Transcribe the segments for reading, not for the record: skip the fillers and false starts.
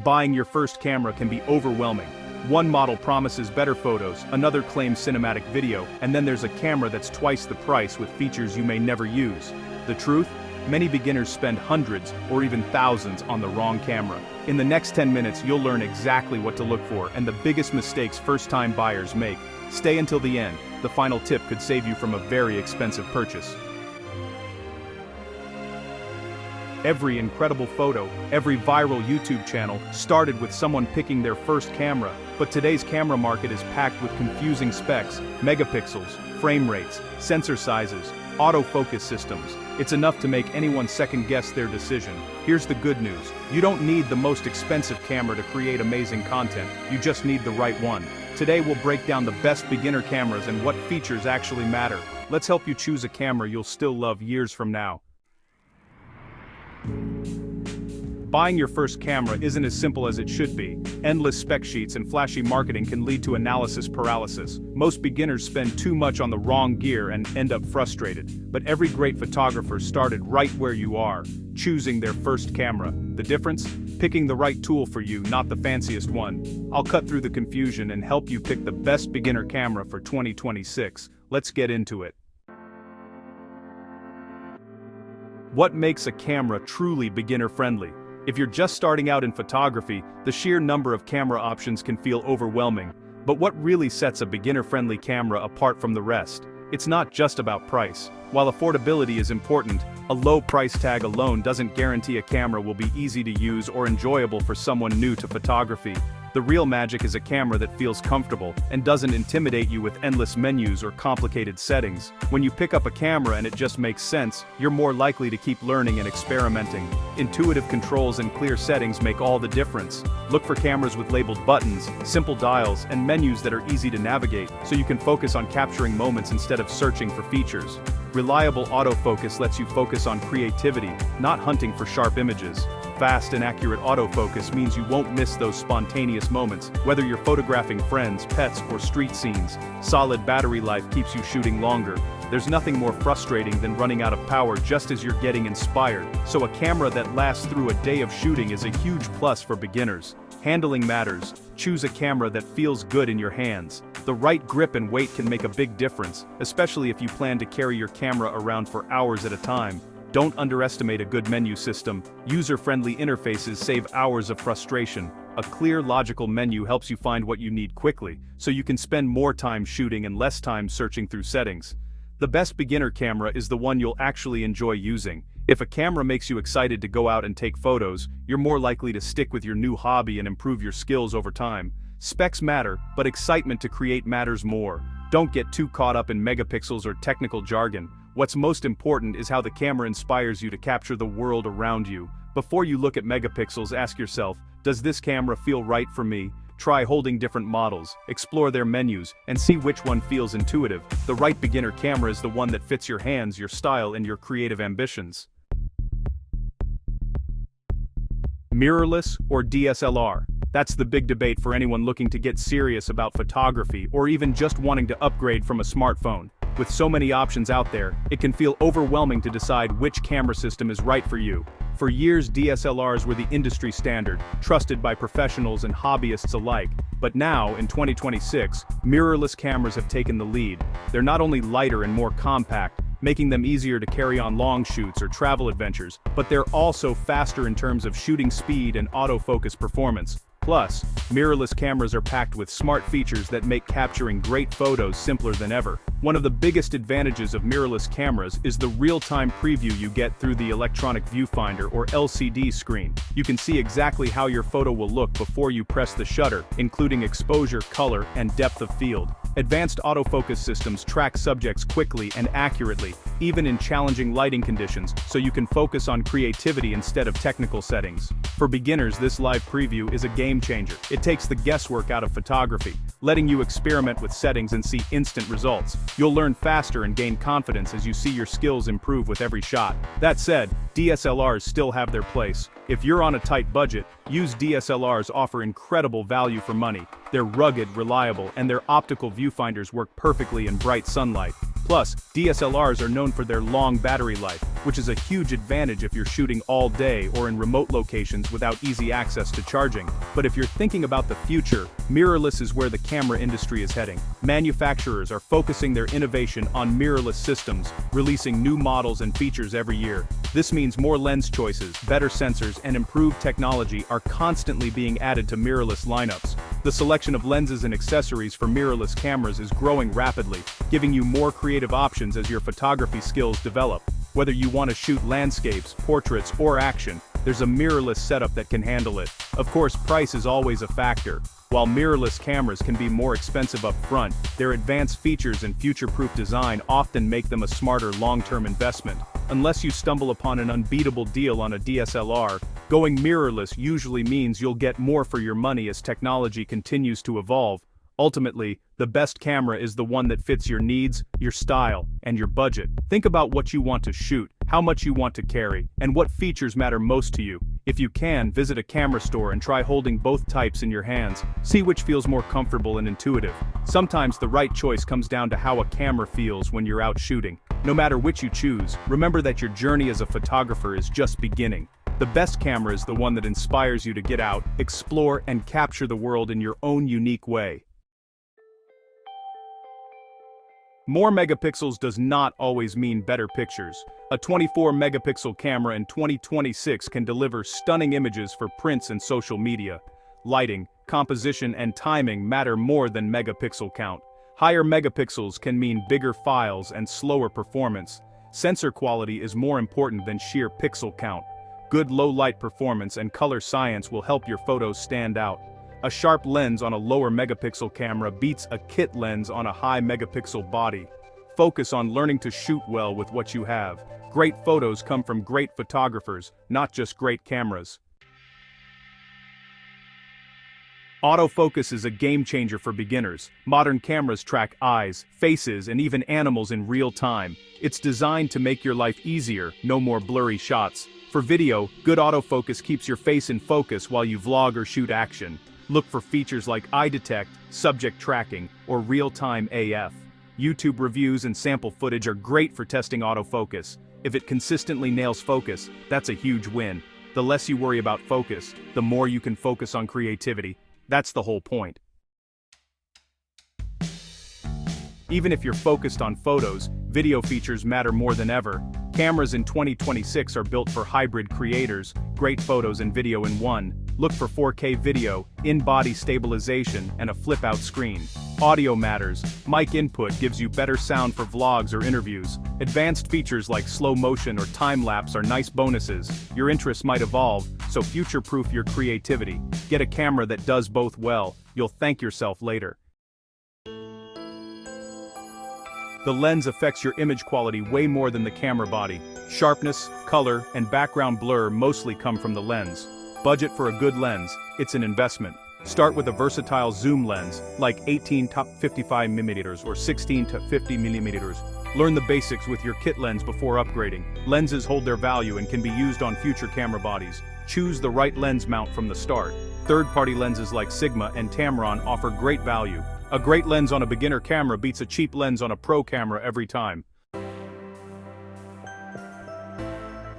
Buying your first camera can be overwhelming. One model promises better photos, another claims cinematic video, and then there's a camera that's twice the price with features you may never use. The truth? Many beginners spend hundreds or even thousands on the wrong camera. In the next 10 minutes, you'll learn exactly what to look for and the biggest mistakes first-time buyers make. Stay until the end. The final tip could save you from a very expensive purchase. Every incredible photo, every viral YouTube channel started with someone picking their first camera, but today's camera market is packed with confusing specs, megapixels, frame rates, sensor sizes, autofocus systems. It's enough to make anyone second-guess their decision. Here's the good news. You don't need the most expensive camera to create amazing content, you just need the right one. Today we'll break down the best beginner cameras and what features actually matter. Let's help you choose a camera you'll still love years from now. Buying your first camera isn't as simple as it should be. Endless spec sheets and flashy marketing can lead to analysis paralysis. Most beginners spend too much on the wrong gear and end up frustrated. But every great photographer started right where you are, choosing their first camera. The difference? Picking the right tool for you, not the fanciest one. I'll cut through the confusion and help you pick the best beginner camera for 2026. Let's get into it. What makes a camera truly beginner-friendly? If you're just starting out in photography, the sheer number of camera options can feel overwhelming. But what really sets a beginner-friendly camera apart from the rest? It's not just about price. While affordability is important, a low price tag alone doesn't guarantee a camera will be easy to use or enjoyable for someone new to photography. The real magic is a camera that feels comfortable and doesn't intimidate you with endless menus or complicated settings. When you pick up a camera and it just makes sense, you're more likely to keep learning and experimenting. Intuitive controls and clear settings make all the difference. Look for cameras with labeled buttons, simple dials, and menus that are easy to navigate, so you can focus on capturing moments instead of searching for features. Reliable autofocus lets you focus on creativity, not hunting for sharp images. Fast and accurate autofocus means you won't miss those spontaneous moments, whether you're photographing friends, pets, or street scenes. Solid battery life keeps you shooting longer. There's nothing more frustrating than running out of power just as you're getting inspired, so a camera that lasts through a day of shooting is a huge plus for beginners. Handling matters. Choose a camera that feels good in your hands. The right grip and weight can make a big difference, especially if you plan to carry your camera around for hours at a time. Don't underestimate a good menu system. User-friendly interfaces save hours of frustration. A clear, logical menu helps you find what you need quickly, so you can spend more time shooting and less time searching through settings. The best beginner camera is the one you'll actually enjoy using. If a camera makes you excited to go out and take photos, you're more likely to stick with your new hobby and improve your skills over time. Specs matter, but excitement to create matters more. Don't get too caught up in megapixels or technical jargon. What's most important is how the camera inspires you to capture the world around you. Before you look at megapixels, ask yourself, does this camera feel right for me? Try holding different models, explore their menus, and see which one feels intuitive. The right beginner camera is the one that fits your hands, your style, and your creative ambitions. Mirrorless or DSLR? That's the big debate for anyone looking to get serious about photography or even just wanting to upgrade from a smartphone. With so many options out there, it can feel overwhelming to decide which camera system is right for you. For years, DSLRs were the industry standard, trusted by professionals and hobbyists alike. But now, in 2026, mirrorless cameras have taken the lead. They're not only lighter and more compact, making them easier to carry on long shoots or travel adventures, but they're also faster in terms of shooting speed and autofocus performance. Plus, mirrorless cameras are packed with smart features that make capturing great photos simpler than ever. One of the biggest advantages of mirrorless cameras is the real-time preview you get through the electronic viewfinder or LCD screen. You can see exactly how your photo will look before you press the shutter, including exposure, color, and depth of field. Advanced autofocus systems track subjects quickly and accurately, even in challenging lighting conditions, so you can focus on creativity instead of technical settings. For beginners, this live preview is a game changer. It takes the guesswork out of photography, letting you experiment with settings and see instant results. You'll learn faster and gain confidence as you see your skills improve with every shot. That said, DSLRs still have their place. If you're on a tight budget, use DSLRs offer incredible value for money. They're rugged, reliable, and their optical viewfinders work perfectly in bright sunlight. Plus, DSLRs are known for their long battery life, which is a huge advantage if you're shooting all day or in remote locations without easy access to charging. But if you're thinking about the future, mirrorless is where the camera industry is heading. Manufacturers are focusing their innovation on mirrorless systems, releasing new models and features every year. This means more lens choices, better sensors, and improved technology are constantly being added to mirrorless lineups. The selection of lenses and accessories for mirrorless cameras is growing rapidly, giving you more creative options as your photography skills develop. Whether you want to shoot landscapes, portraits, or action, there's a mirrorless setup that can handle it. Of course, price is always a factor. While mirrorless cameras can be more expensive up front, their advanced features and future-proof design often make them a smarter long-term investment. Unless you stumble upon an unbeatable deal on a DSLR, going mirrorless usually means you'll get more for your money as technology continues to evolve. Ultimately, the best camera is the one that fits your needs, your style, and your budget. Think about what you want to shoot, how much you want to carry, and what features matter most to you. If you can, visit a camera store and try holding both types in your hands. See which feels more comfortable and intuitive. Sometimes the right choice comes down to how a camera feels when you're out shooting. No matter which you choose, remember that your journey as a photographer is just beginning. The best camera is the one that inspires you to get out, explore, and capture the world in your own unique way. More megapixels does not always mean better pictures. A 24-megapixel camera in 2026 can deliver stunning images for prints and social media. Lighting, composition, and timing matter more than megapixel count. Higher megapixels can mean bigger files and slower performance. Sensor quality is more important than sheer pixel count. Good low-light performance and color science will help your photos stand out. A sharp lens on a lower megapixel camera beats a kit lens on a high megapixel body. Focus on learning to shoot well with what you have. Great photos come from great photographers, not just great cameras. Autofocus is a game changer for beginners. Modern cameras track eyes, faces, and even animals in real time. It's designed to make your life easier, no more blurry shots. For video, good autofocus keeps your face in focus while you vlog or shoot action. Look for features like eye detect, subject tracking, or real-time AF. YouTube reviews and sample footage are great for testing autofocus. If it consistently nails focus, that's a huge win. The less you worry about focus, the more you can focus on creativity. That's the whole point. Even if you're focused on photos, video features matter more than ever. Cameras in 2026 are built for hybrid creators, great photos and video in one. Look for 4K video, in-body stabilization, and a flip-out screen. Audio matters. Mic input gives you better sound for vlogs or interviews. Advanced features like slow motion or time-lapse are nice bonuses. Your interests might evolve, so future-proof your creativity. Get a camera that does both well. You'll thank yourself later. The lens affects your image quality way more than the camera body. Sharpness, color, and background blur mostly come from the lens. Budget for a good lens, it's an investment. Start with a versatile zoom lens, like 18-55mm or 16-50mm. Learn the basics with your kit lens before upgrading. Lenses hold their value and can be used on future camera bodies. Choose the right lens mount from the start. Third-party lenses like Sigma and Tamron offer great value. A great lens on a beginner camera beats a cheap lens on a pro camera every time.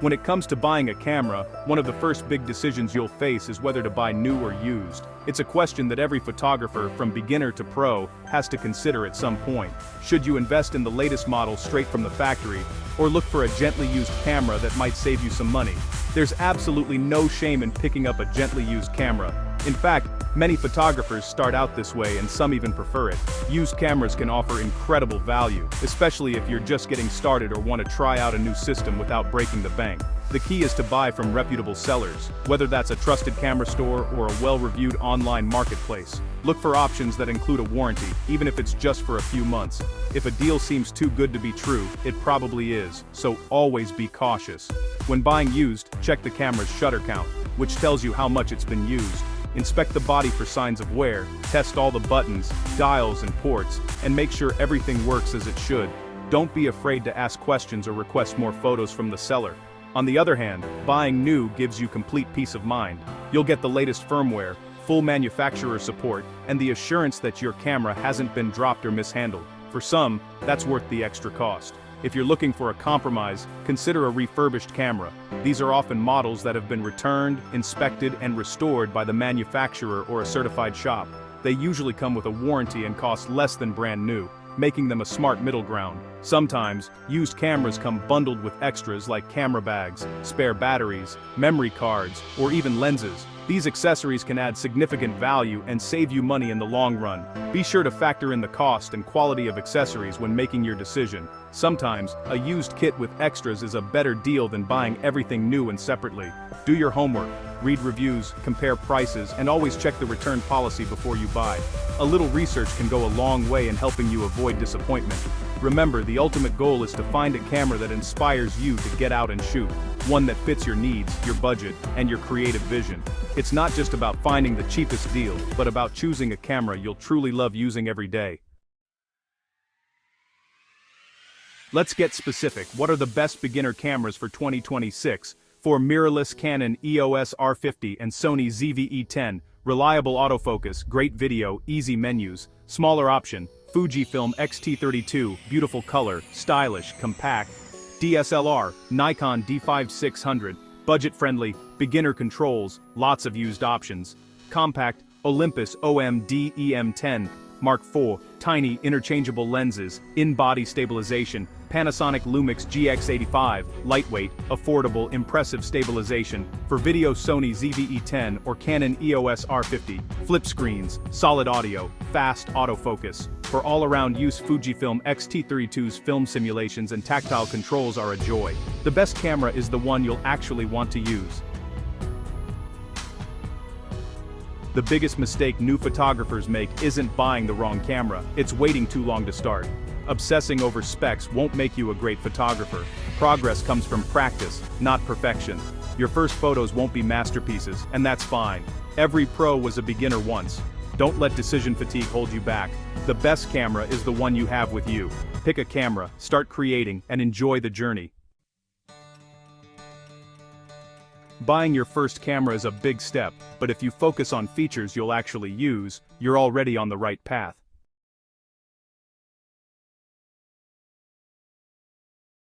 When it comes to buying a camera, one of the first big decisions you'll face is whether to buy new or used. It's a question that every photographer, from beginner to pro, has to consider at some point. Should you invest in the latest model straight from the factory, or look for a gently used camera that might save you some money? There's absolutely no shame in picking up a gently used camera. In fact, many photographers start out this way and some even prefer it. Used cameras can offer incredible value, especially if you're just getting started or want to try out a new system without breaking the bank. The key is to buy from reputable sellers, whether that's a trusted camera store or a well-reviewed online marketplace. Look for options that include a warranty, even if it's just for a few months. If a deal seems too good to be true, it probably is, so always be cautious. When buying used, check the camera's shutter count, which tells you how much it's been used. Inspect the body for signs of wear, test all the buttons, dials, and ports, and make sure everything works as it should. Don't be afraid to ask questions or request more photos from the seller. On the other hand, buying new gives you complete peace of mind. You'll get the latest firmware, full manufacturer support, and the assurance that your camera hasn't been dropped or mishandled. For some, that's worth the extra cost. If you're looking for a compromise, consider a refurbished camera. These are often models that have been returned, inspected, and restored by the manufacturer or a certified shop. They usually come with a warranty and cost less than brand new, making them a smart middle ground. Sometimes, used cameras come bundled with extras like camera bags, spare batteries, memory cards, or even lenses. These accessories can add significant value and save you money in the long run. Be sure to factor in the cost and quality of accessories when making your decision. Sometimes, a used kit with extras is a better deal than buying everything new and separately. Do your homework, read reviews, compare prices, and always check the return policy before you buy. A little research can go a long way in helping you avoid disappointment. Remember, the ultimate goal is to find a camera that inspires you to get out and shoot. One that fits your needs, your budget, and your creative vision. It's not just about finding the cheapest deal, but about choosing a camera you'll truly love using every day. Let's get specific. What are the best beginner cameras for 2026? For mirrorless Canon EOS R50 and Sony ZV-E10, reliable autofocus, great video, easy menus, smaller option, Fujifilm X-T32, beautiful color, stylish, compact, DSLR, Nikon D5600, budget-friendly, beginner controls, lots of used options, compact, Olympus OMD EM10, Mark IV, tiny interchangeable lenses, in-body stabilization, Panasonic Lumix GX85, lightweight, affordable, impressive stabilization, for video Sony ZV-E10 or Canon EOS R50, flip screens, solid audio, fast autofocus. For all-around use, Fujifilm X-T32's film simulations and tactile controls are a joy. The best camera is the one you'll actually want to use. The biggest mistake new photographers make isn't buying the wrong camera, it's waiting too long to start. Obsessing over specs won't make you a great photographer. Progress comes from practice, not perfection. Your first photos won't be masterpieces, and that's fine. Every pro was a beginner once. Don't let decision fatigue hold you back. The best camera is the one you have with you. Pick a camera, start creating, and enjoy the journey. Buying your first camera is a big step, but if you focus on features you'll actually use, you're already on the right path.